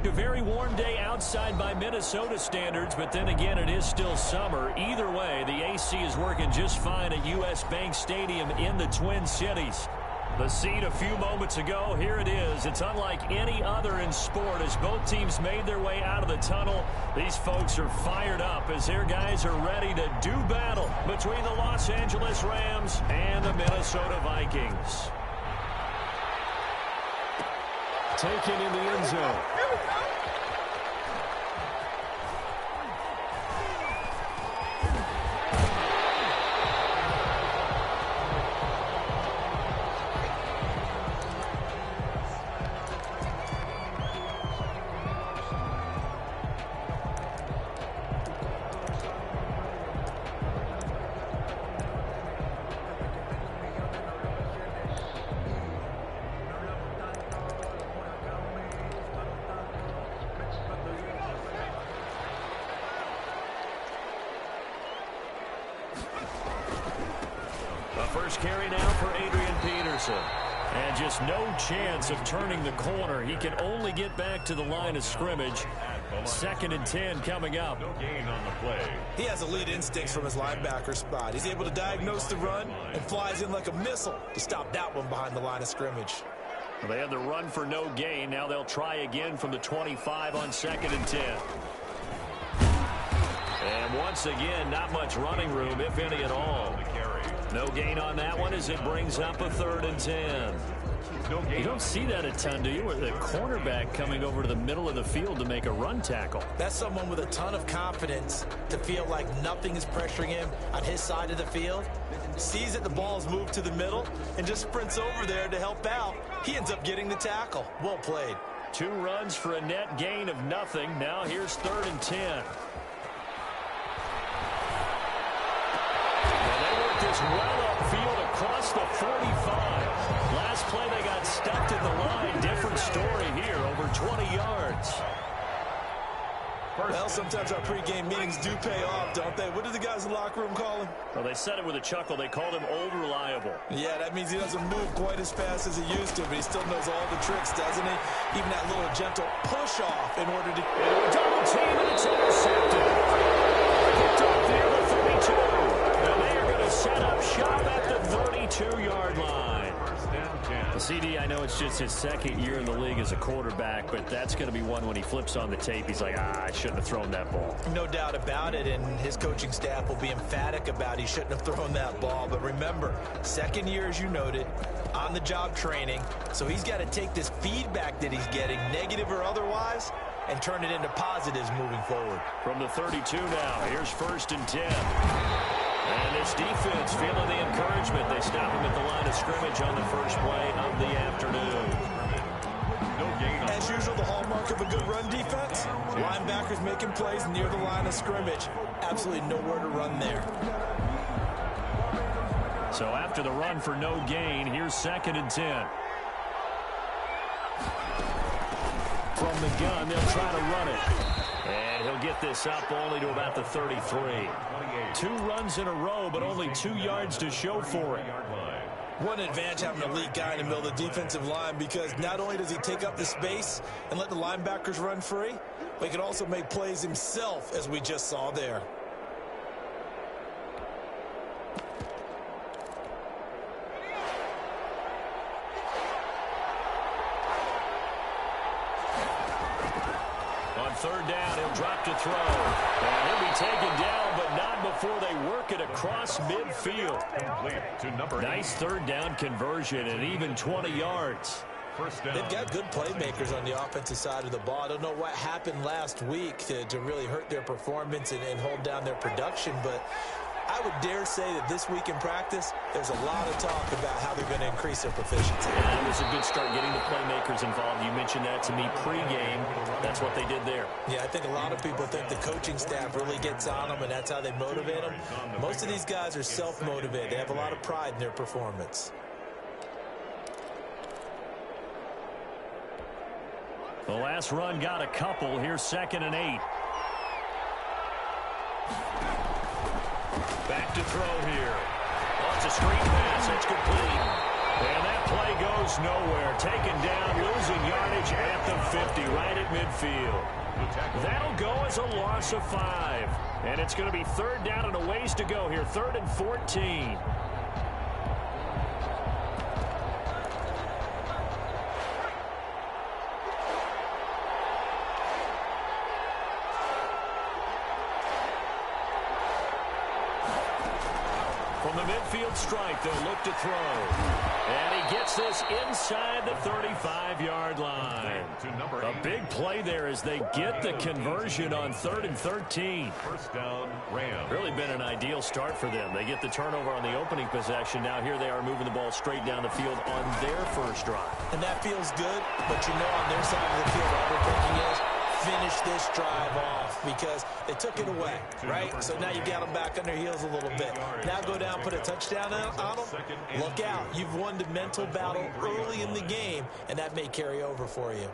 A very warm day outside by Minnesota standards, but then again, it is still summer. Either way, the AC is working just fine at U.S. Bank Stadium in the Twin Cities. The scene a few moments ago, here it is. It's unlike any other in sport as both teams made their way out of the tunnel. These folks are fired up as their guys are ready to do battle between the Los Angeles Rams and the Minnesota Vikings. Taken in the end zone. First carry now for Adrian Peterson. And just no chance of turning the corner. He can only get back to the line of scrimmage. 2nd and 10 coming up. No gain on the play. He has elite instincts from his linebacker spot. He's able to diagnose the run and flies in like a missile to stop that one behind the line of scrimmage. Well, they had the run for no gain. Now they'll try again from the 25 on 2nd and 10. And once again, not much running room, if any at all. No gain on that one as it brings up a 3rd and 10. You don't see that a ton, do you? With a cornerback coming over to the middle of the field to make a run tackle. That's someone with a ton of confidence to feel like nothing is pressuring him on his side of the field. Sees that the ball's moved to the middle and just sprints over there to help out. He ends up getting the tackle. Well played. 2 runs for a net gain of nothing. Now here's 3rd and 10. This well upfield across the 45. Last play they got stuck at the line. Different story here, over 20 yards. Well, sometimes our pregame meetings do pay off, don't they? What do the guys in the locker room call him? Well, they said it with a chuckle. They called him Old Reliable. Yeah, that means he doesn't move quite as fast as he used to, but he still knows all the tricks, doesn't he? Even that little gentle push-off in order to... Double team, and it's intercepted. Picked up near the 32. And they are going to set up shop at the 32-yard line. The CD, I know it's just his 2nd year in the league as a quarterback, but that's going to be one when he flips on the tape. He's like, I shouldn't have thrown that ball. No doubt about it, and his coaching staff will be emphatic about he shouldn't have thrown that ball. But remember, 2nd year, as you noted, on-the-job training, so he's got to take this feedback that he's getting, negative or otherwise, and turn it into positives moving forward. From the 32 now, here's 1st and 10. And this defense feeling the encouragement. They stop him at the line of scrimmage on the first play of the afternoon. As usual, the hallmark of a good run defense, linebackers making plays near the line of scrimmage. Absolutely nowhere to run there. So after the run for no gain, here's 2nd and 10. From the gun, they'll try to run it. And he'll get this up only to about the 33. 2 runs in a row, but only 2 yards to show for it. What an advantage having an elite guy in the middle of the defensive line, because not only does he take up the space and let the linebackers run free, but he can also make plays himself, as we just saw there. On 3rd down, he'll drop to throw. And he'll be taken down, but not before they work it across midfield. Nice 3rd down conversion and even 20 yards. They've got good playmakers on the offensive side of the ball. I don't know what happened last week to really hurt their performance and hold down their production, but I would dare say that this week in practice, there's a lot of talk about how they're going to increase their proficiency. Yeah, it was a good start getting the playmakers involved. You mentioned that to me pregame. That's what they did there. Yeah, I think a lot of people think the coaching staff really gets on them, and that's how they motivate them. Most of these guys are self-motivated. They have a lot of pride in their performance. The last run got a couple. Here's 2nd and 8. Back to throw here. Oh, it's a screen pass. It's complete. And that play goes gets nowhere. Taken down, losing yardage at the 50, right at midfield. That'll go as a loss of 5. And it's going to be third down and a ways to go here. 3rd and 14. From the midfield strike, they'll look to throw. And he gets this inside the 35-yard line. A big play there as they get the conversion on 3rd and 13. First down, Rams. Really been an ideal start for them. They get the turnover on the opening possession. Now here they are moving the ball straight down the field on their first drive. And that feels good, but you know on their side of the field, all they're thinking is, finish this drive off because they took it away, right? So now you got them back on their heels a little bit. Now go down, put a touchdown on them. Look out. You've won the mental battle early in the game, and that may carry over for you.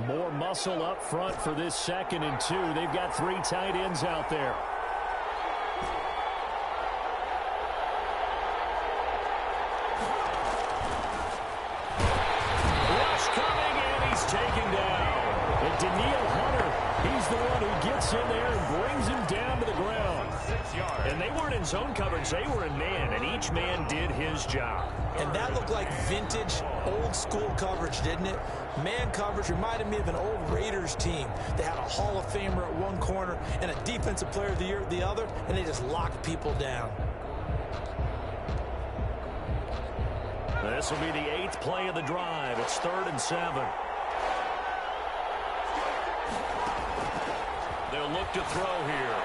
More muscle up front for this 2nd and 2. They've got 3 tight ends out there. Rush coming, and he's taken down. And Daniil Hunter, he's the one who gets in there and brings him down to the ground. And they weren't in zone coverage. They were in man, and each man did his job. And that looked like vintage, old-school coverage, didn't it? Man coverage reminded me of an old Raiders team. They had a Hall of Famer at one corner and a Defensive Player of the Year at the other, and they just locked people down. This will be the 8th play of the drive. It's 3rd and 7. They'll look to throw here.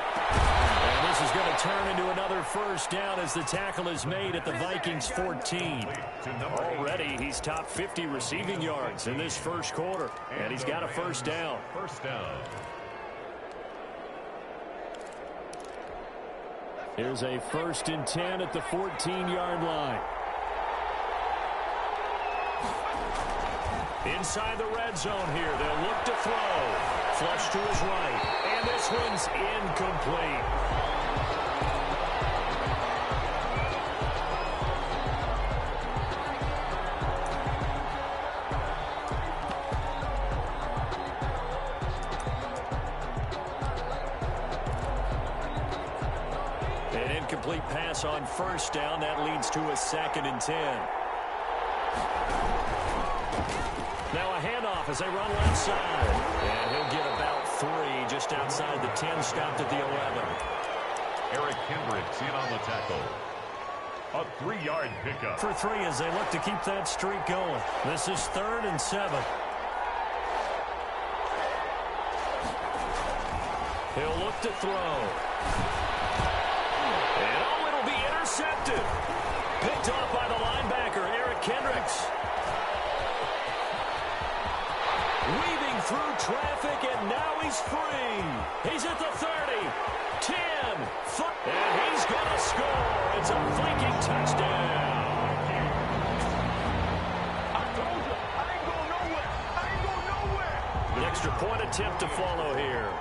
And this is going to turn into another first down as the tackle is made at the Vikings 14. Already, he's top 50 receiving yards in this first quarter. And he's got a first down. First down. Here's a 1st and 10 at the 14-yard line. Inside the red zone here. They'll look to throw. Flush to his right. And this one's incomplete. An incomplete pass on first down. That leads to a 2nd and 10. Now a handoff as they run left side. And he'll get about 3 just outside the 10, stopped at the 11. Eric Kendricks in on the tackle. A 3-yard pickup. For 3 as they look to keep that streak going. This is 3rd and 7. He'll look to throw. And oh, it'll be intercepted. Picked off by the linebacker, Eric Kendricks. Weaving through traffic, and now he's free. He's at the 30, 10, 5, and he's going to score. It's a Viking touchdown. I told you, I ain't going nowhere. I ain't going nowhere. The extra point attempt to follow here.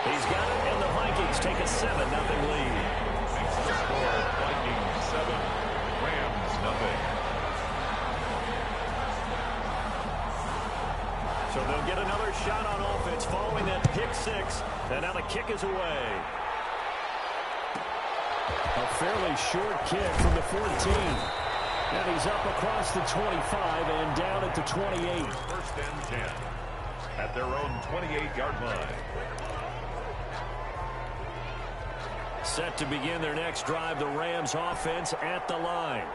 He's got it, and the Vikings take a 7-0 lead. Makes the score Vikings 7, Rams nothing. So they'll get another shot on offense following that pick 6. And now the kick is away. A fairly short kick from the 14. And he's up across the 25 and down at the 28. First and 10 at their own 28-yard line. Set to begin their next drive, the Rams offense at the line.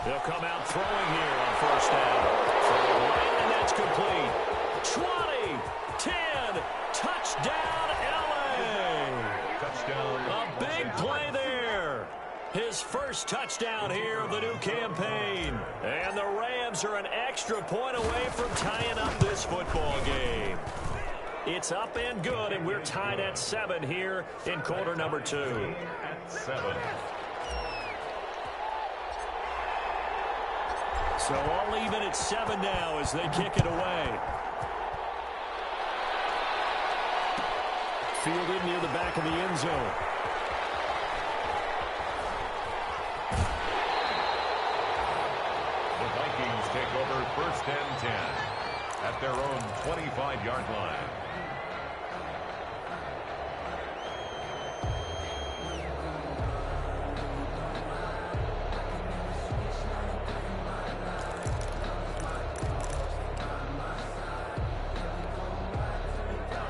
They'll come out throwing here on first down. Throwing right, and that's complete. 20, 10, touchdown, LA. Touchdown. A big play there. His first touchdown here of the new campaign. And the Rams are an extra point away from tying up this football game. It's up and good, and we're tied at 7 here in quarter number 2. At 7. So all even at 7 now as they kick it away. Fielded near the back of the end zone. over 1st and 10 at their own 25-yard line.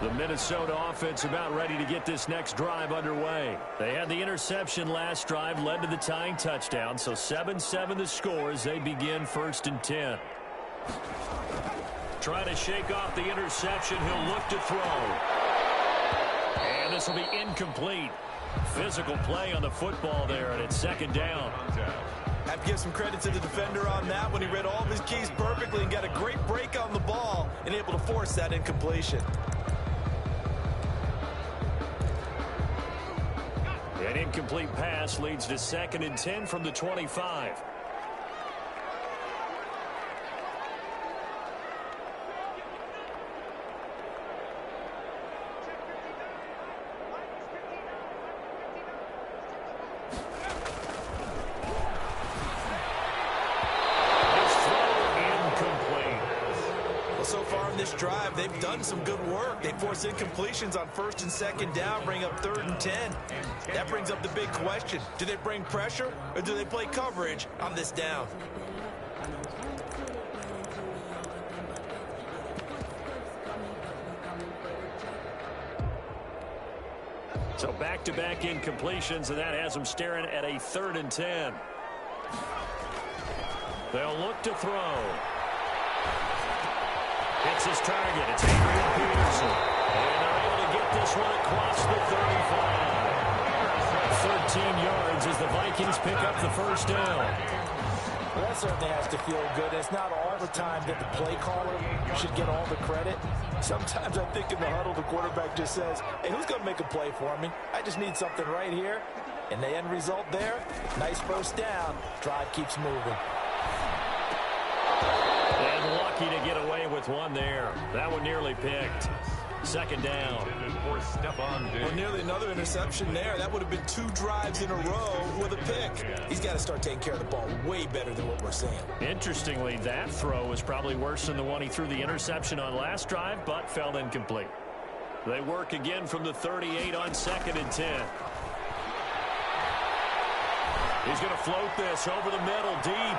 The Minnesota offense about ready to get this next drive underway. They had the interception last drive, led to the tying touchdown, so 7-7 the score as they begin 1st and 10. Trying to shake off the interception, he'll look to throw. And this will be incomplete. Physical play on the football there, and it's 2nd down. Have to give some credit to the defender on that when he read all of his keys perfectly and got a great break on the ball and able to force that incompletion. An incomplete pass leads to 2nd and 10 from the 25. Drive, they've done some good work. They force incompletions on 1st and 2nd down, bring up 3rd and 10. That brings up the big question. Do they bring pressure or do they play coverage on this down? So back-to-back incompletions, and that has them staring at a 3rd and 10. They'll look to throw. It's his target. It's Adrian Peterson. And they're able to get this one across the 35. 13 yards as the Vikings pick up the 1st down. Well, that certainly has to feel good. It's not all the time that the play caller should get all the credit. Sometimes I think in the huddle, the quarterback just says, hey, who's going to make a play for me? I just need something right here. And the end result there, nice 1st down. Drive keeps moving. And lucky to get away with one there. That one nearly picked. 2nd down. Well, nearly another interception there. That would have been 2 drives in a row with a pick. He's got to start taking care of the ball way better than what we're seeing. Interestingly, that throw was probably worse than the one he threw the interception on last drive, but fell incomplete. They work again from the 38 on 2nd and 10. He's going to float this over the middle deep.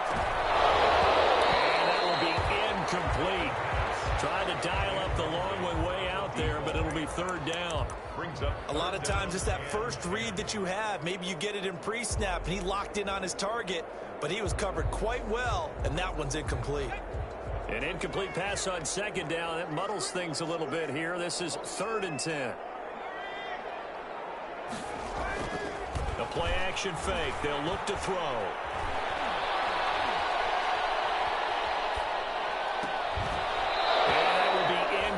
Complete. Trying to dial up the long way out there, but it'll be 3rd down. A lot of times it's that first read that you have. Maybe you get it in pre-snap, and he locked in on his target, but he was covered quite well, and that one's incomplete. An incomplete pass on 2nd down. That muddles things a little bit here. This is 3rd and 10. A play-action fake. They'll look to throw.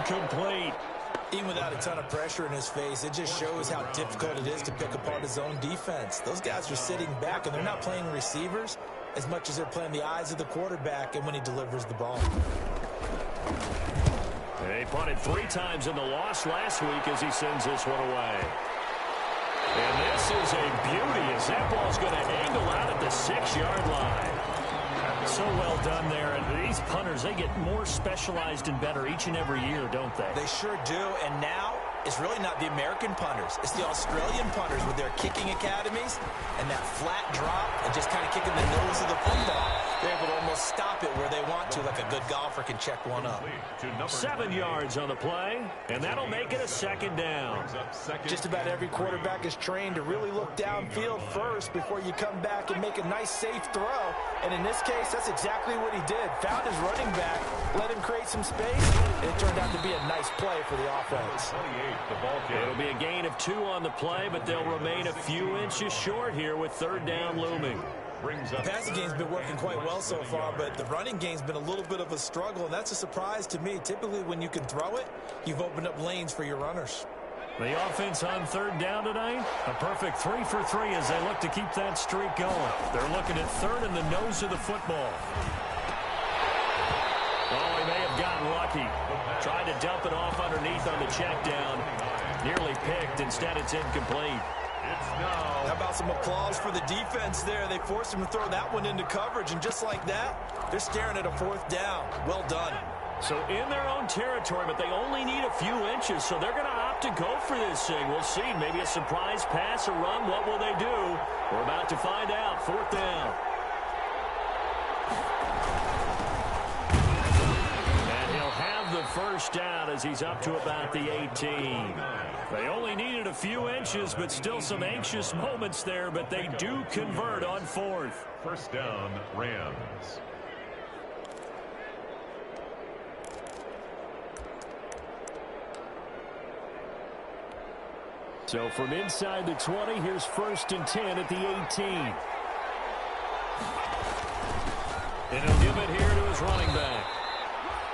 Complete. Even without a ton of pressure in his face, it just shows how difficult it is to pick apart his own defense. Those guys are sitting back, and they're not playing receivers as much as they're playing the eyes of the quarterback and when he delivers the ball. They punted 3 times in the loss last week as he sends this one away. And this is a beauty as that ball's going to angle out at the 6-yard line. So well done there. And these punters, they get more specialized and better each and every year, don't they? They sure do. And now it's really not the American punters. It's the Australian punters with their kicking academies and that flat drop and just kind of kicking the nose of the football. They're able to almost stop it where they want to, like a good golfer can check one up. 7 yards on the play, and that'll make it a 2nd down. Just about every quarterback is trained to really look downfield first before you come back and make a nice, safe throw. And in this case, that's exactly what he did. Found his running back, let him create some space, and it turned out to be a nice play for the offense. It'll be a gain of 2 on the play, but they'll remain a few inches short here with 3rd down looming. The passing game's been working quite well so far, but the running game's been a little bit of a struggle, and that's a surprise to me. Typically, when you can throw it, you've opened up lanes for your runners. The offense on 3rd down tonight, a perfect 3 for 3 as they look to keep that streak going. They're looking at 3rd in the nose of the football. Oh, he may have gotten lucky. Tried to dump it off underneath on the check down. Nearly picked. Instead, it's incomplete. It's now. How about some applause for the defense there? They forced him to throw that one into coverage, and just like that, they're staring at a 4th down. Well done. So in their own territory, but they only need a few inches, so they're going to opt to go for this thing. We'll see. Maybe a surprise pass, a run. What will they do? We're about to find out. 4th down. And he'll have the first down as he's up to about the 18. They only needed a few inches, but still some anxious moments there, but they do convert on 4th. First down, Rams. So from inside the 20, here's 1st and 10 at the 18. And he'll give it here to his running back.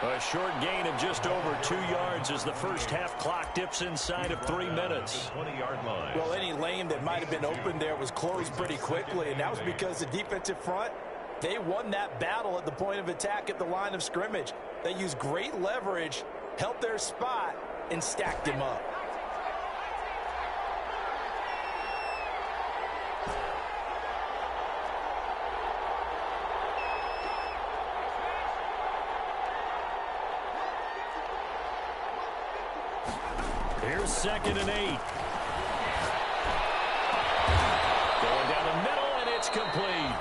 A short gain of just over 2 yards as the first half clock dips inside of 3 minutes. 20-yard line. Well, any lane that might have been open there was closed pretty quickly, and that was because the defensive front, they won that battle at the point of attack at the line of scrimmage. They used great leverage, helped their spot, and stacked him up. Here's 2nd and 8. Going down the middle, and it's complete.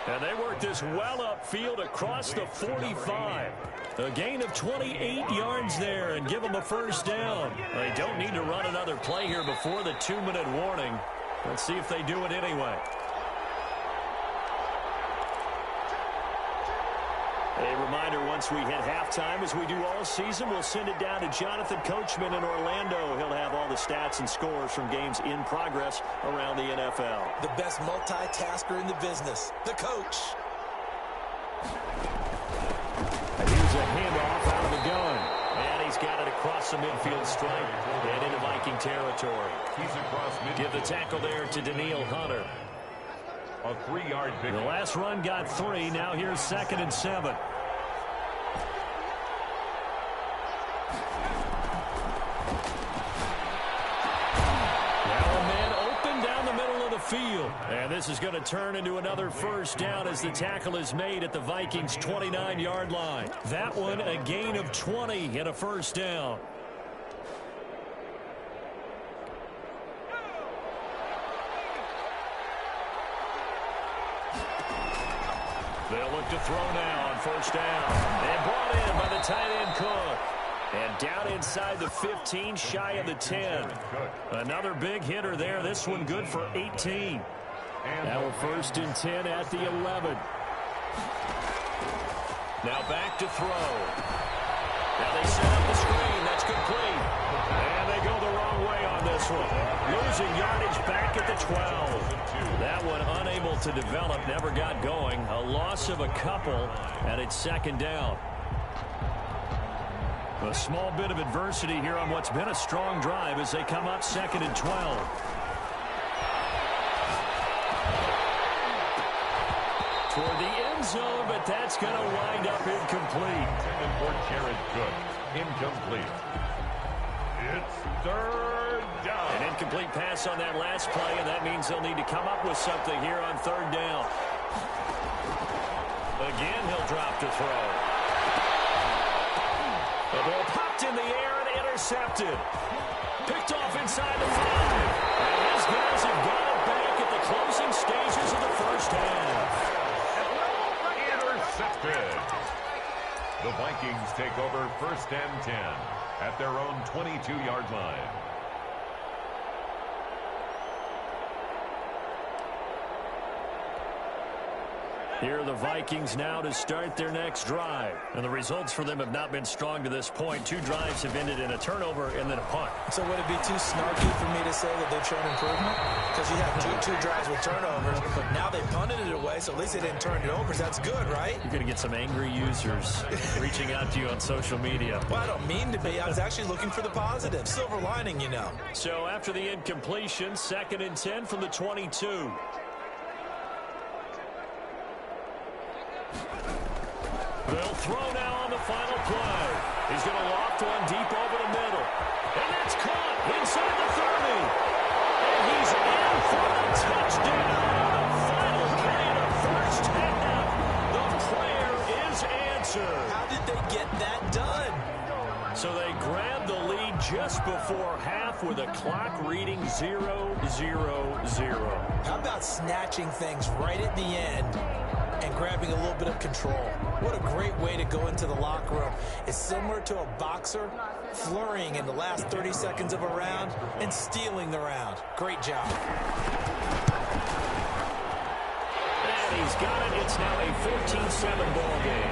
And they work this well upfield across the 45. A gain of 28 yards there and give them a first down. They don't need to run another play here before the 2-minute warning. Let's see if they do it anyway. A reminder, once we hit halftime, as we do all season, we'll send it down to Jonathan Coachman in Orlando. He'll have all the stats and scores from games in progress around the NFL. The best multitasker in the business, the coach. And here's a handoff out of the gun. And he's got it across the midfield stripe and into Viking territory. He's across midfield. Give the tackle there to Daniil Hunter. A 3-yard pick. The last run got 3. Now here's 2nd and 7. Field. And this is going to turn into another first down as the tackle is made at the Vikings' 29-yard line. That one a gain of 20 and a first down. They'll look to throw now on first down. And brought in by the tight end Cook. And down inside the 15, shy of the 10. Another big hitter there. This one good for 18. Now a 1st and 10 at the 11. Now back to throw. Now they set up the screen. That's complete. And they go the wrong way on this one. Losing yardage back at the 12. That one unable to develop, never got going. A loss of a couple, and it's 2nd down. A small bit of adversity here on what's been a strong drive as they come up 2nd and 12. Toward the end zone, but that's going to wind up incomplete. And for Jared Cook, incomplete. It's 3rd down. An incomplete pass on that last play, and that means they'll need to come up with something here on 3rd down. Again, he'll drop to throw. The ball popped in the air and intercepted. Picked off inside the 5. And his guys have got it back at the closing stages of the first half. Intercepted. The Vikings take over 1st and 10 at their own 22-yard line. Here are the Vikings now to start their next drive. And the results for them have not been strong to this point. 2 drives have ended in a turnover and then a punt. So would it be too snarky for me to say that they've shown improvement? Because you have two drives with turnovers, but now they punted it away, so at least they didn't turn it over. So that's good, right? You're going to get some angry users reaching out to you on social media. Well, I don't mean to be. I was actually looking for the positive. Silver lining, you know. So after the incompletion, 2nd and 10 from the 22. They'll throw now on the final play. He's going to loft one deep over the middle. And that's caught inside the 30. And he's in half with a clock reading 0-0-0. How about snatching things right at the end and grabbing a little bit of control? What a great way to go into the locker room. It's similar to a boxer flurrying in the last 30 seconds of a round and stealing the round. Great job. And he's got it. It's now a 14-7 ball game.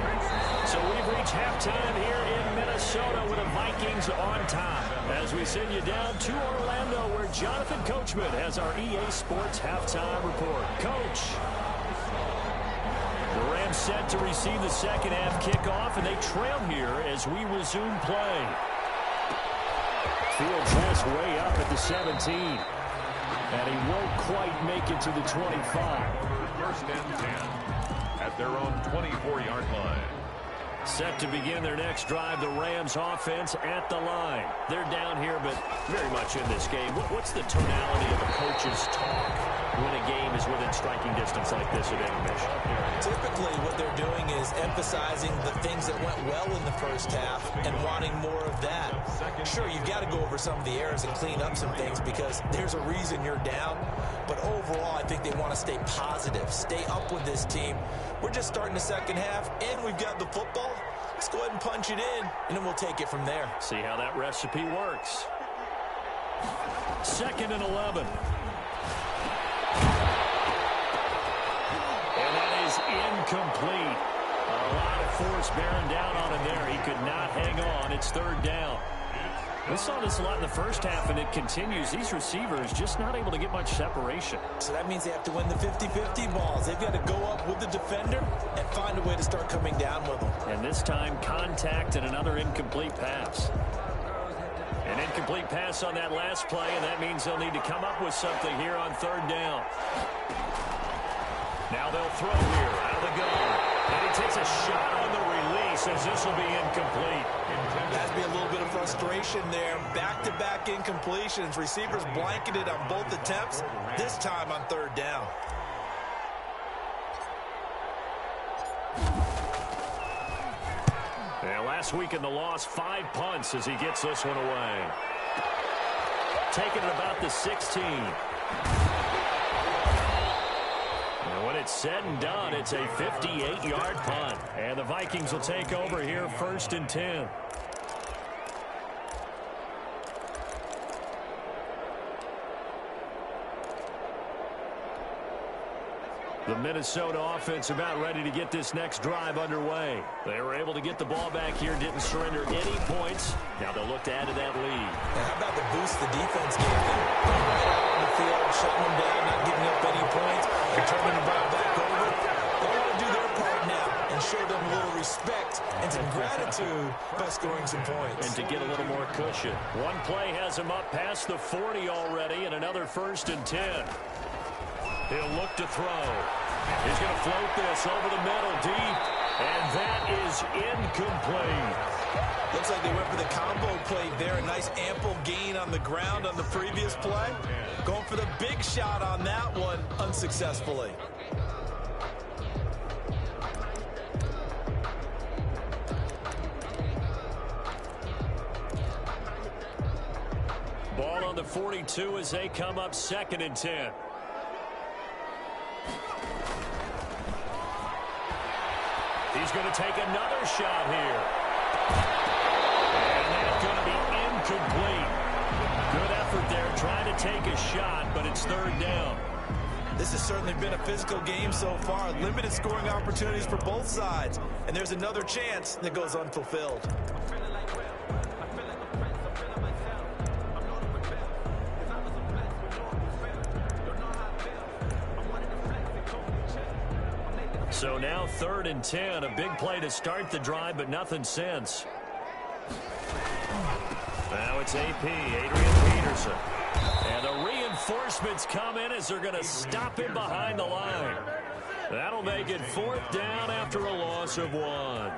So we've reached halftime here in Minnesota with the Vikings on top. As we send you down to Orlando, where Jonathan Coachman has our EA Sports halftime report. Coach. The Rams set to receive the second half kickoff, and they trail here as we resume play. Field pass way up at the 17. And he won't quite make it to the 25. First and 10 at their own 24-yard line. Set to begin their next drive, the Rams offense at the line. They're down here, but very much in this game. What's the tonality of a coach's talk when a game is within striking distance like this at intermission? Typically, what they're doing is emphasizing the things that went well in the first half and wanting more of that. Sure, you've got to go over some of the errors and clean up some things because there's a reason you're down. But overall, I think they want to stay positive, stay up with this team. We're just starting the second half, and we've got the football. Let's go ahead and punch it in, and then we'll take it from there. See how that recipe works. 2nd and 11. And that is incomplete. A lot of force bearing down on him there. He could not hang on. It's 3rd down. We saw this a lot in the first half, and it continues. These receivers just not able to get much separation. So that means they have to win the 50-50 balls. They've got to go up with the defender and find a way to start coming down with them. And this time, contact and another incomplete pass. An incomplete pass on that last play, and that means they'll need to come up with something here on 3rd down. Now they'll throw here out of the gun. And he takes a shot on the release as this will be incomplete. Has to be a little bit of frustration there. Back-to-back incompletions. Receivers blanketed on both attempts, this time on 3rd down. And last week in the loss, 5 punts as he gets this one away. Taking it about the 16. And when it's said and done, it's a 58-yard punt. And the Vikings will take over here 1st and 10. The Minnesota offense about ready to get this next drive underway. They were able to get the ball back here, didn't surrender any points. Now they'll look to add to that lead. And how about the boost the defense gave them? Going right out on the field, shutting them down, not giving up any points, and turning the ball back over. They want to do their part now and show them a little respect and some gratitude by scoring some points. And to get a little more cushion. One play has him up past the 40 already, and another 1st and 10. He'll look to throw. He's going to float this over the middle deep, and that is incomplete. Looks like they went for the combo play there. A nice ample gain on the ground on the previous play. Going for the big shot on that one unsuccessfully. Ball on the 42 as they come up 2nd and 10. He's going to take another shot here. And that's going to be incomplete. Good effort there trying to take a shot, but it's 3rd down. This has certainly been a physical game so far. Limited scoring opportunities for both sides. And there's another chance that goes unfulfilled. So now 3rd and 10. A big play to start the drive, but nothing since. Now it's AP, Adrian Peterson. And the reinforcements come in as they're going to stop him behind the line. That'll make it 4th down after a loss of 1.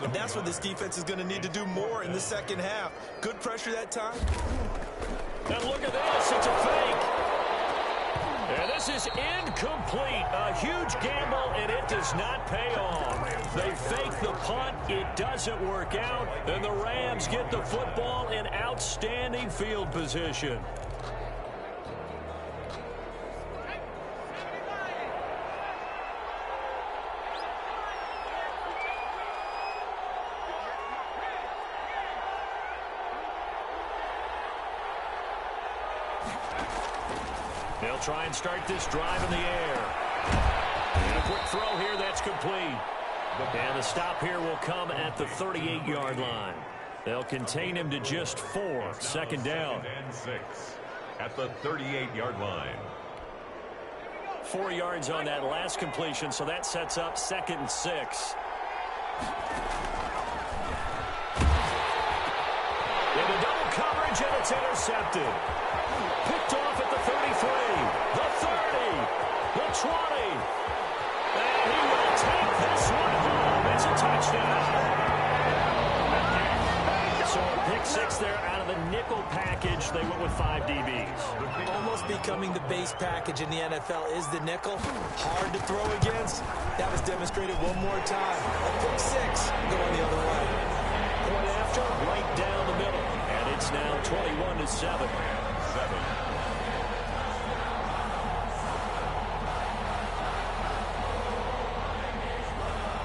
And that's what this defense is going to need to do more in the second half. Good pressure that time. And look at this. It's a fake. And this is incomplete. A huge gamble, and it does not pay off. They fake the punt. It doesn't work out, and the Rams get the football in outstanding field position. They'll try and start this drive in the air. And a quick throw here, that's complete. And the stop here will come at the 38-yard line. They'll contain him to just 4. Second down. And 6 at the 38-yard line. 4 yards on that last completion, so that sets up 2nd and 6. Into double coverage, and it's intercepted. Picked off at the 33, the 30, the 20. And he will take this one home. It's a touchdown. So a pick 6 there out of the nickel package. They went with 5 DBs. Almost becoming the base package in the NFL is the nickel. Hard to throw against. That was demonstrated one more time. A pick 6 going the other way. Point after, right down the middle. And it's now 21-7.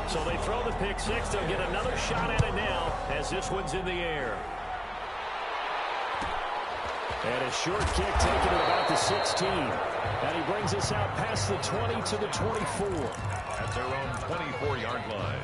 So they throw the pick 6. They'll get another shot at it now as this one's in the air. And a short kick taken at about the 16. And he brings us out past the 20 to the 24. At their own 24-yard line.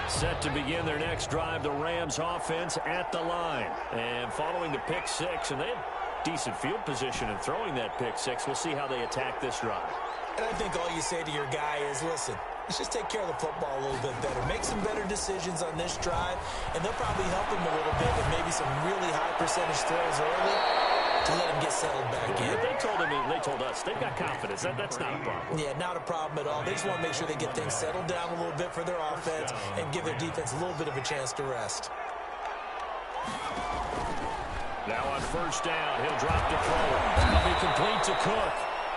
Set to begin their next drive, the Rams offense at the line. And following the pick 6, and they had decent field position in throwing that pick 6. We'll see how they attack this drive. And I think all you say to your guy is, listen, let's just take care of the football a little bit better. Make some better decisions on this drive, and they'll probably help him a little bit with maybe some really high percentage throws early to let him get settled back in. They told us they've got confidence. That's not a problem. Yeah, not a problem at all. They just want to make sure they get things settled down a little bit for their offense and give their defense a little bit of a chance to rest. Now on first down, he'll drop to Cole. That'll be complete to Cook.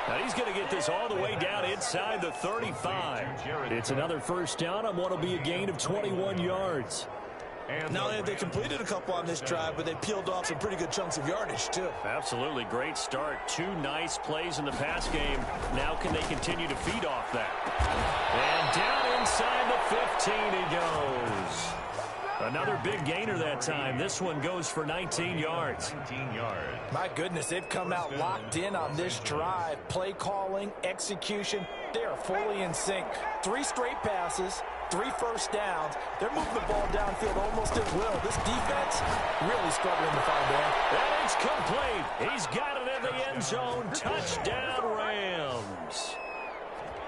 Now he's going to get this all the way down inside the 35. It's another first down on what will be a gain of 21 yards. And not only have they completed a couple on this drive, but they peeled off some pretty good chunks of yardage, too. Absolutely. Great start. 2 nice plays in the pass game. Now can they continue to feed off that? And down inside the 15 he goes. Another big gainer that time. This one goes for 19 yards. 19 yards. My goodness, they've come out locked in on this drive. Play calling, execution, they are fully in sync. 3 straight passes, 3 first downs. They're moving the ball downfield almost at will. This defense really struggling to find them. And it's complete. He's got it in the end zone. Touchdown, Rams.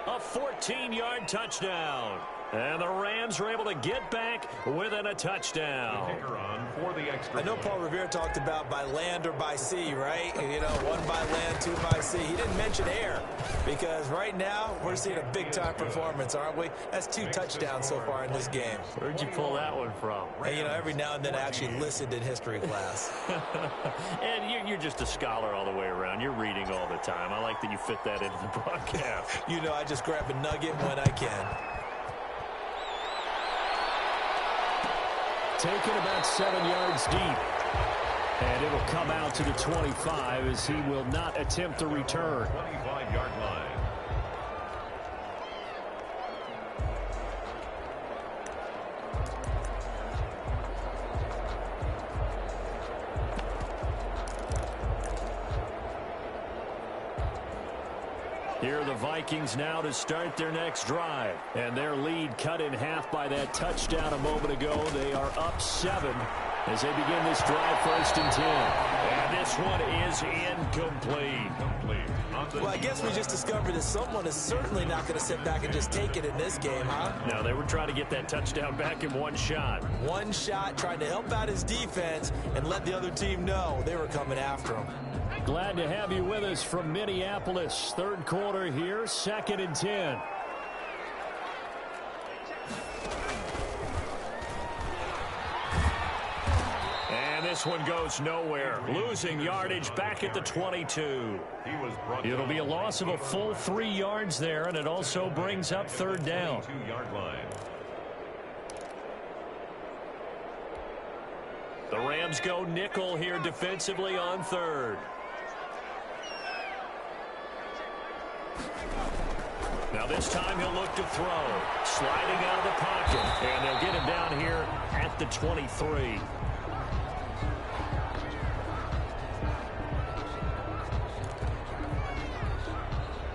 A 14-yard touchdown. And the Rams are able to get back within a touchdown. I know Paul Revere talked about by land or by sea, right? You know, 1 by land, 2 by sea. He didn't mention air because right now we're seeing a big-time performance, aren't we? That's 2 touchdowns so far in this game. Where'd you pull that one from? And, you know, every now and then I actually listened in history class. And you're just a scholar all the way around. You're reading all the time. I like that you fit that into the broadcast. You know, I just grab a nugget when I can. Taken about 7 yards deep. And it'll come out to the 25 as he will not attempt the return. 25-yard line. Here are the Vikings now to start their next drive. And their lead cut in half by that touchdown a moment ago. They are up 7 as they begin this drive, 1st and 10. And this one is incomplete. Well, I guess we just discovered that someone is certainly not going to sit back and just take it in this game, huh? No, they were trying to get that touchdown back in 1 shot. 1 shot, trying to help out his defense and let the other team know they were coming after him. Glad to have you with us from Minneapolis. 3rd quarter here, 2nd and 10. this one goes nowhere. Losing yardage back at the 22. It'll be a loss of a full 3 yards there, and it also brings up third down. 22-yard line. The Rams go nickel here defensively on third. Now this time he'll look to throw. Sliding out of the pocket. And they'll get him down here at the 23.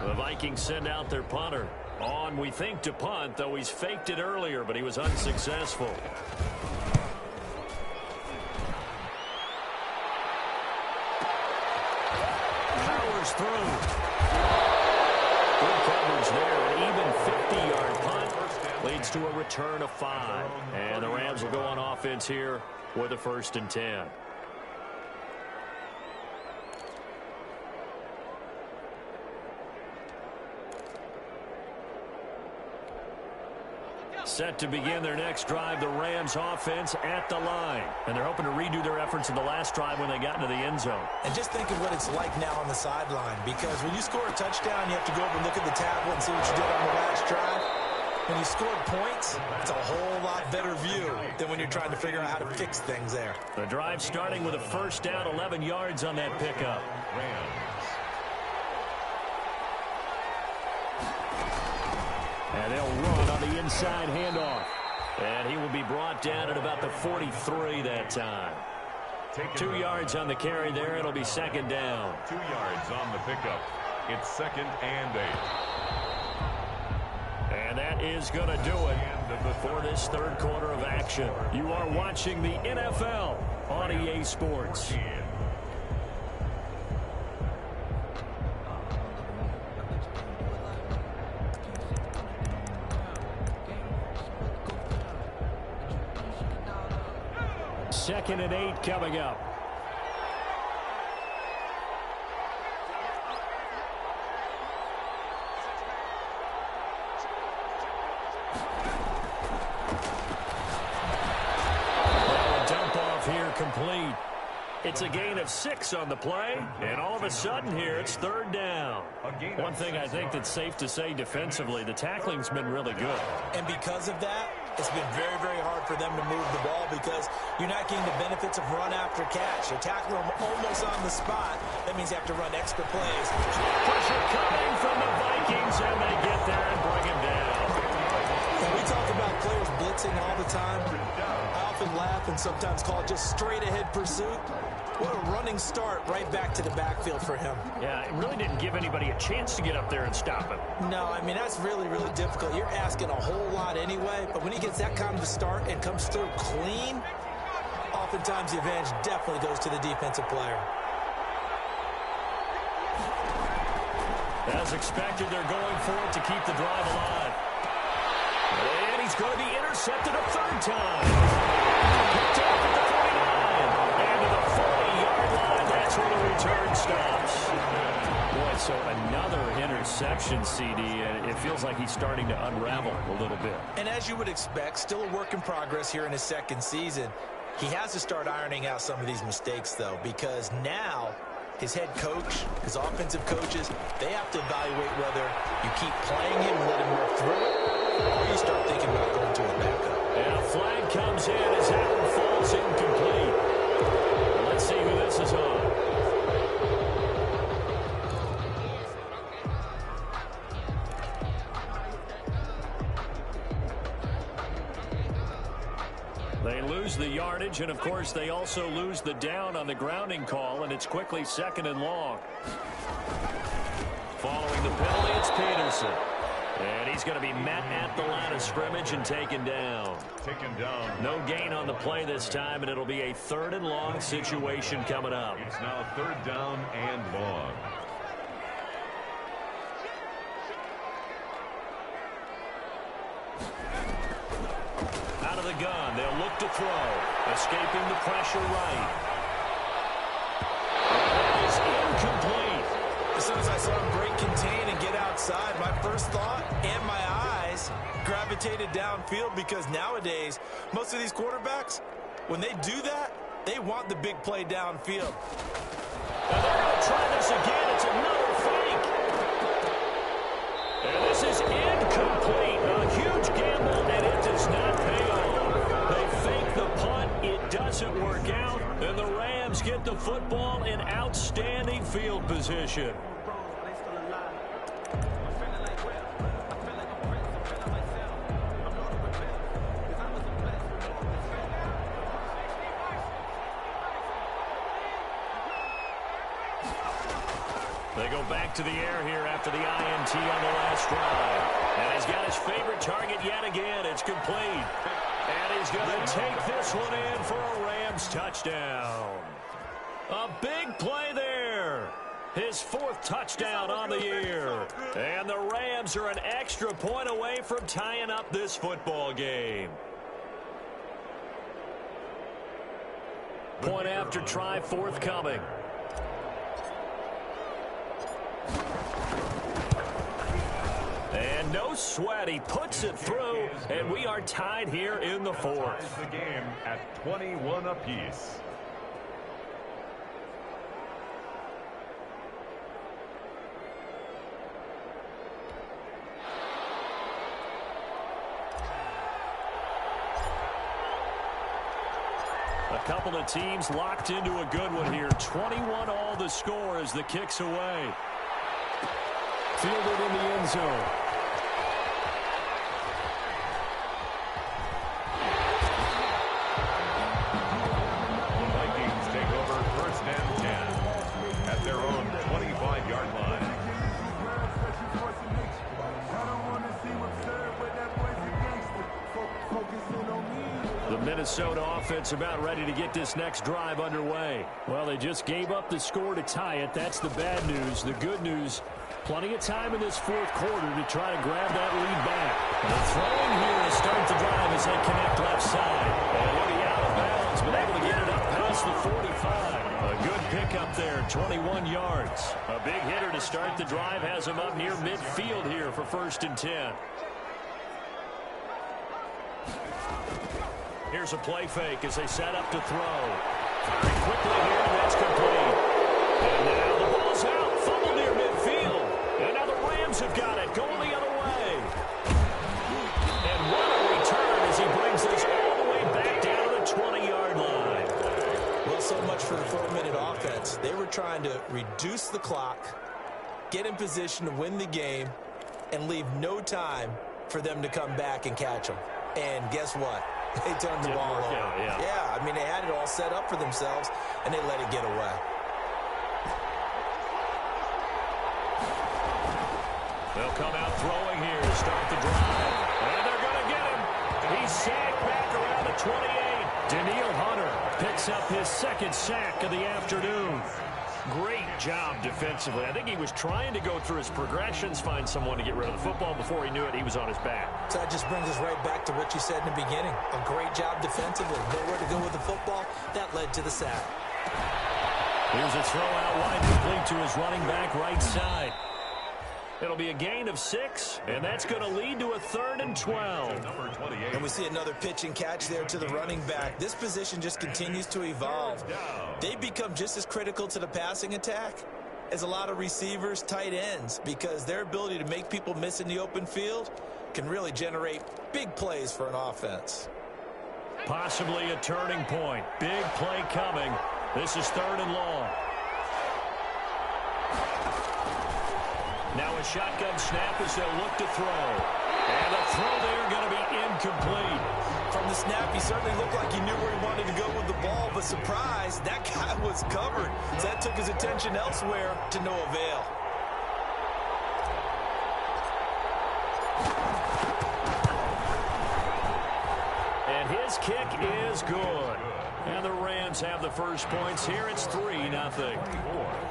The Vikings send out their punter. On, we think, to punt, though he's faked it earlier, but he was unsuccessful. Powers through. Good coverage there. An even 50-yard punt leads to a return of 5. And the Rams will go on offense here with a 1st and 10. Set to begin their next drive, the Rams offense at the line. And they're hoping to redo their efforts in the last drive when they got into the end zone. And just think of what it's like now on the sideline, because when you score a touchdown, you have to go over and look at the tablet and see what you did on the last drive. When you scored points, it's a whole lot better view than when you're trying to figure out how to fix things there. The drive starting with a 1st down, 11 yards on that pickup. And they'll run on the inside handoff. And he will be brought down at about the 43 that time. 2 yards on the carry there. It'll be 2nd down. 2 yards on the pickup. It's 2nd and 8. And that is going to do it for this 3rd quarter of action. You are watching the NFL on EA Sports. Second and 8 coming up. Well, a dump off here complete. It's a gain of 6 on the play, and all of a sudden here it's 3rd down. One thing I think that's safe to say defensively, the tackling's been really good. And because of that, it's been very, very hard for them to move the ball because you're not getting the benefits of run after catch. You're tackling them almost on the spot. That means you have to run extra plays. Pressure coming from the Vikings, and they get there and bring him down. And we talk about players blitzing all the time. I often laugh and sometimes call it just straight-ahead pursuit. What a running start right back to the backfield for him. Yeah, it really didn't give anybody a chance to get up there and stop him. No, I mean, that's really, really difficult. You're asking a whole lot anyway, but when he gets that kind of a start and comes through clean, oftentimes the advantage definitely goes to the defensive player. As expected, they're going for it to keep the drive alive. And he's going to be intercepted a 3rd time. Picked up at the 49. And to the 40-yard line, that's where the return stops. Boy, so another interception, CD, and it feels like he's starting to unravel a little bit. And as you would expect, still a work in progress here in his 2nd season. He has to start ironing out some of these mistakes, though, because now his head coach, his offensive coaches, they have to evaluate whether you keep playing him and let him work through it, or you start thinking about going to a backup. And a flag comes in as that one falls incomplete. Let's see who this is on. They lose the yardage, and of course they also lose the down on the grounding call, and it's quickly 2nd and long. Following the penalty, it's Peterson. And he's going to be met at the line of scrimmage and taken down. No gain on the play this time, and it'll be a 3rd and long situation coming up. It's now 3rd down and long. Out of the gun, they'll look to throw. Escaping the pressure right. That is incomplete. As soon as I saw him break contain and get outside, my first thought and my eyes gravitated downfield, because nowadays, most of these quarterbacks, when they do that, They want the big play downfield. And they're going to try this again. It's another fake. And this is incomplete. A huge gamble, and it does not pay off. They fake the punt. It doesn't work out. And the Rams get the football in outstanding field position. They go back to the air here after the INT on the last drive. And he's got his favorite target yet again. It's complete. And he's going to take this one in for a Rams touchdown. A big play there. His 4th touchdown on the year. And the Rams are an extra point away from tying up this football game. Point after try forthcoming. And no sweat. He puts it through, and we are tied here in the 4th. The game at 21 apiece. A couple of teams locked into a good one here. 21 all the score as the kick's away. Fielded in the end zone. The Vikings take over 1st and 10 at their own 25-yard line. The Minnesota offense about ready to get this next drive underway. Well, they just gave up the score to tie it. That's the bad news. The good news, plenty of time in this 4th quarter to try to grab that lead back. And they're throwing here to start the drive as they connect left side. And he'll be out of bounds, but able to get it up past the 45. A good pickup there, 21 yards. A big hitter to start the drive has him up near midfield here for 1st and 10. Here's a play fake as they set up to throw. Very quickly here, and that's complete. And now the ball's out, fumbled near midfield. And now the Rams have got it, going the other way. And what a return as he brings this all the way back down to the 20-yard line. Well, so much for the 4-minute offense. They were trying to reduce the clock, get in position to win the game, and leave no time for them to come back and catch them. And guess what? They turned the ball over. Yeah, I mean, they had it all set up for themselves, and they let it get away. They'll come out throwing here to start the drive. And they're going to get him. He's sacked back around the 28. Daniil Hunter picks up his 2nd sack of the afternoon. Great job defensively. I think he was trying to go through his progressions, find someone to get rid of the football. Before he knew it, he was on his back. So that just brings us right back to what you said in the beginning. A great job defensively. Nowhere to go with the football. That led to the sack. Here's a throw out wide, complete to his running back right side. It'll be a gain of 6, and that's going to lead to a 3rd and 12. And we see another pitch and catch there to the running back. This position just continues to evolve. They become just as critical to the passing attack as a lot of receivers, tight ends, because their ability to make people miss in the open field can really generate big plays for an offense. Possibly a turning point. Big play coming. This is 3rd and long. Now a shotgun snap as they'll look to throw. And the throw there going to be incomplete. From the snap, he certainly looked like he knew where he wanted to go with the ball, but surprise, that guy was covered. So that took his attention elsewhere to no avail. And his kick is good. And the Rams have the first points here. It's 3-0.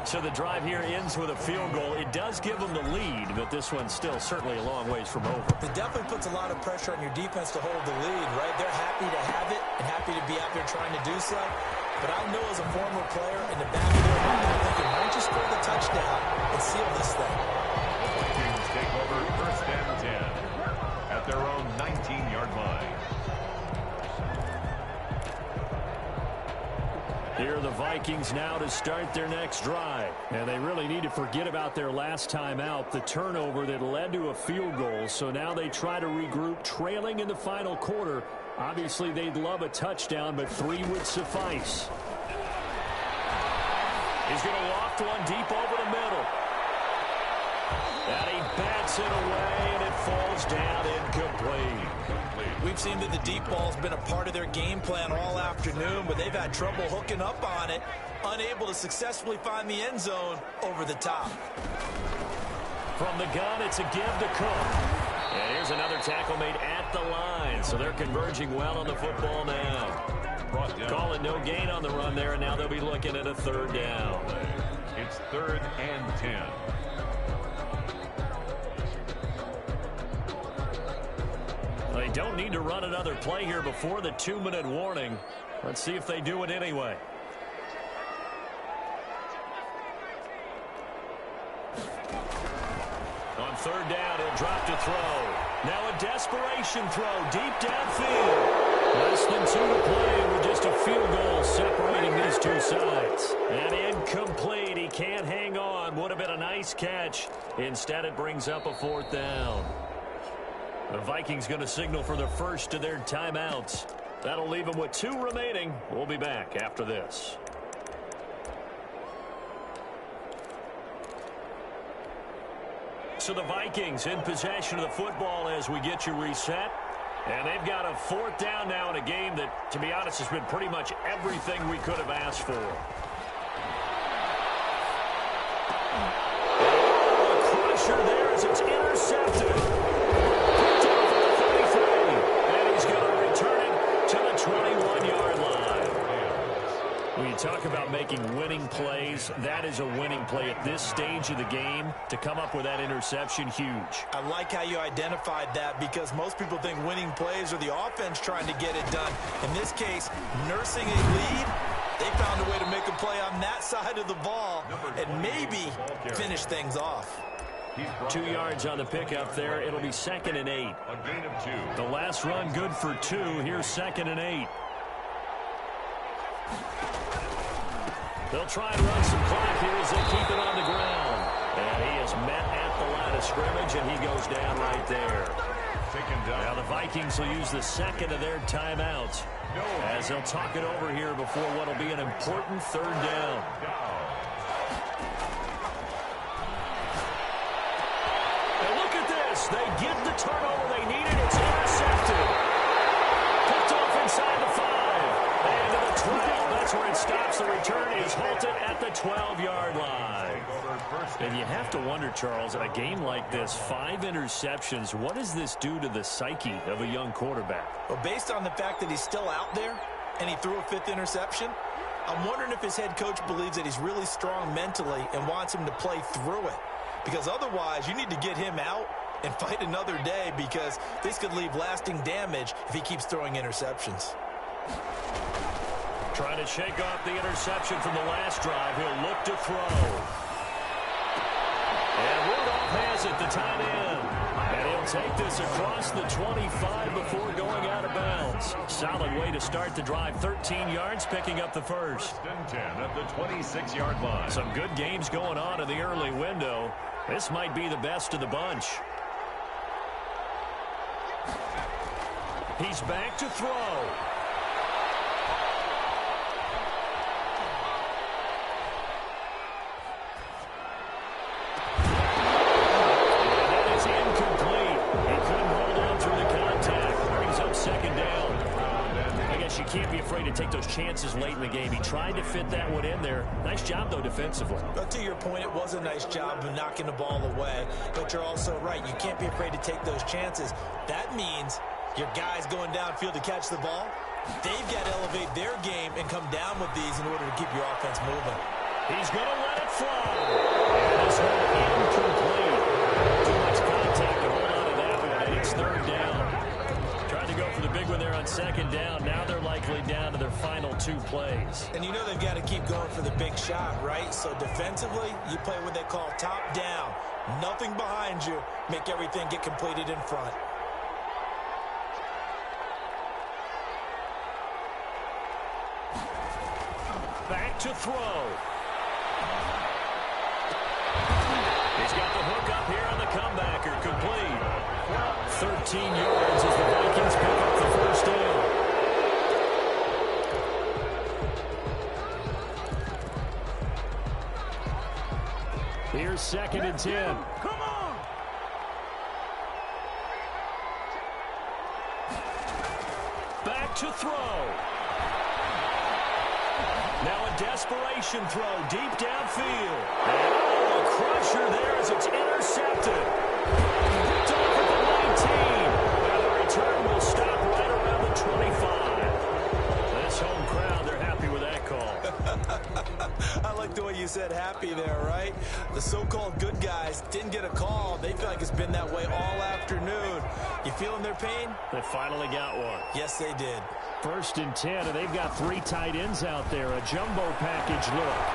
So the drive here ends with a field goal. It does give them the lead, but this one's still certainly a long ways from over. It definitely puts a lot of pressure on your defense to hold the lead, right? They're happy to have it and happy to be out there trying to do so. But I know as a former player in the back of their mind, they're thinking, why don't you score the touchdown and seal this thing? The Vikings take over 1st and 10 at their own 19-yard line. here are the Vikings now to start their next drive. And they really need to forget about their last time out, the turnover that led to a field goal. So now they try to regroup, trailing in the final quarter. Obviously, they'd love a touchdown, but 3 would suffice. He's going to loft one deep over the middle. And he bats it away, and it falls down incomplete. We've seen that the deep ball's been a part of their game plan all afternoon, but they've had trouble hooking up on it, unable to successfully find the end zone over the top. From the gun, it's a give to Cook. And here's another tackle made at the line, so they're converging well on the football now. Calling no gain on the run there, and now they'll be looking at a 3rd down. It's 3rd and 10. They don't need to run another play here before the 2-minute warning. Let's see if they do it anyway. On 3rd down, he'll drop to throw. Now a desperation throw deep downfield. Less than 2 to play with just a field goal separating these two sides. And incomplete. He can't hang on. Would have been a nice catch. Instead, it brings up a 4th down. The Vikings going to signal for the first of their timeouts. That'll leave them with 2 remaining. We'll be back after this. So the Vikings in possession of the football as we get you reset. And they've got a 4th down now in a game that, to be honest, has been pretty much everything we could have asked for. A crusher there as it's intercepted. Picked off at the 33. And he's going to return it to the 21-yard line. When you talk about making winning plays, that is a winning play at this stage of the game. To come up with that interception, huge. I like how you identified that, because most people think winning plays are the offense trying to get it done. In this case, nursing a lead, they found a way to make a play on that side of the ball and maybe finish things off. 2 yards on the pickup there. It'll be 2nd and 8. A gain of 2. The last run good for 2. Here's 2nd and 8. They'll try and run some clock here as they keep it on the ground. And he is met at the line of scrimmage, and he goes down right there. Taken down. Now the Vikings will use the 2nd of their timeouts as they'll talk it over here before what will be an important 3rd down. And look at this. They get the turnover they needed. It's intercepted. Picked off inside the 5. And to the 12. That's where it stops. The return is halted at the 12-yard line. And you have to wonder, Charles, in a game like this, 5 interceptions, what does this do to the psyche of a young quarterback? Well, based on the fact that he's still out there and he threw a 5th interception, I'm wondering if his head coach believes that he's really strong mentally and wants him to play through it. Because otherwise, you need to get him out and fight another day, because this could leave lasting damage if he keeps throwing interceptions. Trying to shake off the interception from the last drive. He'll look to throw. And Rudolph has it, the tight end. And he'll take this across the 25 before going out of bounds. Solid way to start the drive. 13 yards, picking up the first. 1st and 10 at the 26-yard line. Some good games going on in the early window. This might be the best of the bunch. He's back to throw. You can't be afraid to take those chances late in the game. He tried to fit that one in there. Nice job, though, defensively. But to your point, it was a nice job of knocking the ball away. But you're also right. You can't be afraid to take those chances. That means your guys going downfield to catch the ball, they've got to elevate their game and come down with these in order to keep your offense moving. He's going to let it fly. And this one incomplete. Too much contact to hold on to that one, and it's 3rd down. Trying to go for the big one there on 2nd down. Now they're likely down to their final 2 plays. And you know they've got to keep going for the big shot, right? So defensively, you play what they call top down. Nothing behind you. Make everything get completed in front. Back to throw. He's got the hook up here on the comebacker. Complete. 13 yards as the Vikings pick up the first down. Here's 2nd and 10. Come on! Back to throw. Now a desperation throw deep downfield. Oh, a crusher there as it's intercepted. Picked off at the 19. Now the return will stop right around the 25. This home crowd, they're happy with that call. I like the way you said happy there, right? The so-called good guys didn't get a call. They feel like it's been that way all afternoon. You feeling their pain? They finally got one. Yes, they did. 1st and 10, and they've got 3 tight ends out there. A jumbo package look.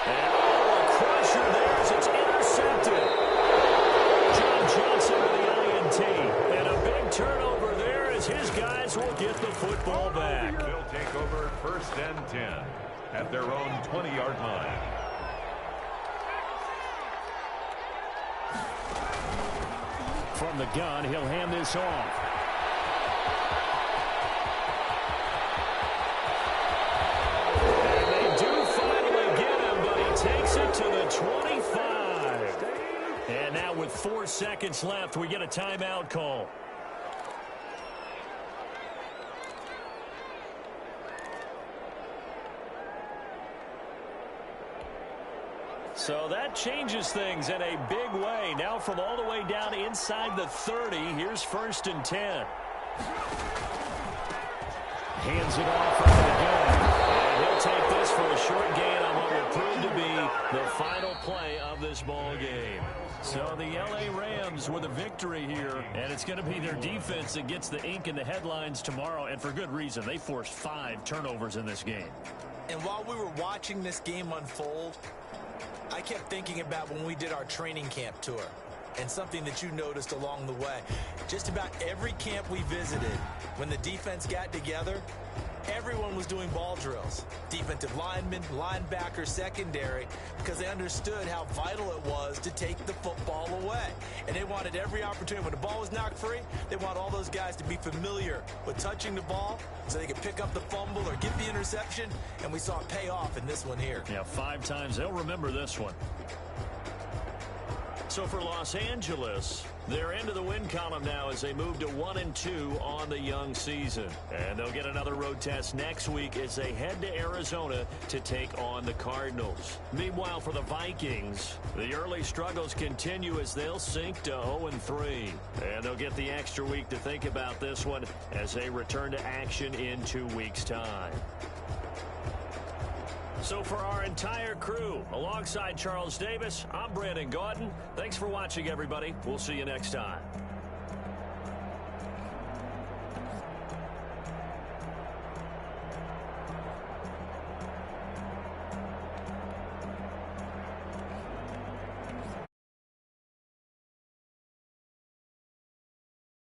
And a crusher there as it's intercepted. John Johnson with the INT. And a big turnover there as his guys will get the football back. They'll take over 1st and 10 at their own 20-yard line. From the gun, he'll hand this off. And they do finally get him, but he takes it to the 25. And now with 4 seconds left, we get a timeout call. So that changes things in a big way. Now from all the way down inside the 30, here's 1st and 10. Hands it off over the gun. And he'll take this for a short gain on what will prove to be the final play of this ball game. So the L.A. Rams with a victory here, and it's going to be their defense that gets the ink in the headlines tomorrow, and for good reason. They forced 5 turnovers in this game. And while we were watching this game unfold, I kept thinking about when we did our training camp tour and something that you noticed along the way. Just about every camp we visited, when the defense got together, everyone was doing ball drills. Defensive linemen, linebackers, secondary, because they understood how vital it was to take the football away. And they wanted every opportunity. When the ball was knocked free, they want all those guys to be familiar with touching the ball so they could pick up the fumble or get the interception. And we saw it pay off in this one here. Yeah, 5 times. They'll remember this one. So for Los Angeles, they're into the win column now as they move to 1-2 on the young season. And they'll get another road test next week as they head to Arizona to take on the Cardinals. Meanwhile, for the Vikings, the early struggles continue as they'll sink to 0-3. And they'll get the extra week to think about this one as they return to action in 2 weeks' time. So for our entire crew, alongside Charles Davis, I'm Brandon Gaudin. Thanks for watching, everybody. We'll see you next time.